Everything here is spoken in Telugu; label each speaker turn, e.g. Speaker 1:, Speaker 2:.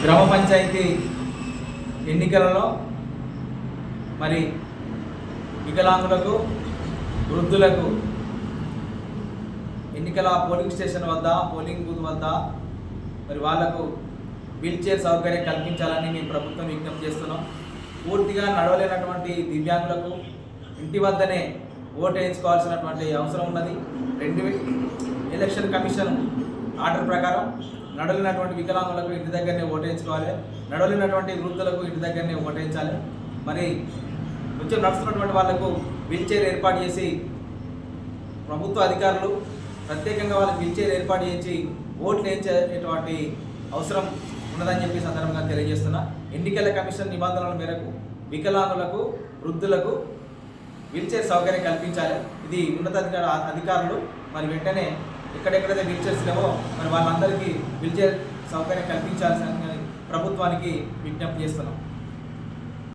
Speaker 1: గ్రామ పంచాయతీ ఎన్నికలలో మరి వికలాంగులకు వృద్ధులకు ఎన్నికల పోలింగ్ స్టేషన్ వద్ద పోలింగ్ బూత్ వద్ద మరి వాళ్లకు వీల్చైర్ సౌకర్యం కల్పించాలని మేము ప్రభుత్వం విజ్ఞప్తి చేస్తున్నాం. పూర్తిగా నడవలేనటువంటి దివ్యాంగులకు ఇంటి వద్దనే ఓటు వేయించుకోవాల్సినటువంటి అవసరం ఉన్నది. ఎలక్షన్ కమిషన్ ఆర్డర్ ప్రకారం నడవలేనటువంటి వికలాంగులకు ఇంటి దగ్గరనే ఓటు వేయించుకోవాలి, నడవలేనటువంటి వృద్ధులకు ఇంటి దగ్గరనే ఓటు వేయించాలి. మరి కొంచెం నడుస్తున్నటువంటి వాళ్లకు వీల్చైర్ ఏర్పాటు చేసి ప్రభుత్వ అధికారులు ప్రత్యేకంగా వాళ్ళకి వీల్చైర్ ఏర్పాటు చేసి ఓట్లు వేయించేటువంటి అవసరం ఉన్నదని చెప్పి సందర్భంగా తెలియజేస్తున్నా. ఎన్నికల కమిషన్ నిబంధనల మేరకు వికలాంగులకు వృద్ధులకు వీల్చైర్ సౌకర్యం కల్పించాలి. ఇది అధికారులు మరి వెంటనే ఎక్కడెక్కడైతే వీల్చైర్స్ లేవో మరి వాళ్ళందరికీ వీల్చైర్ సౌకర్యం కల్పించాల్సిన ప్రభుత్వానికి విజ్ఞప్తి చేస్తున్నాం.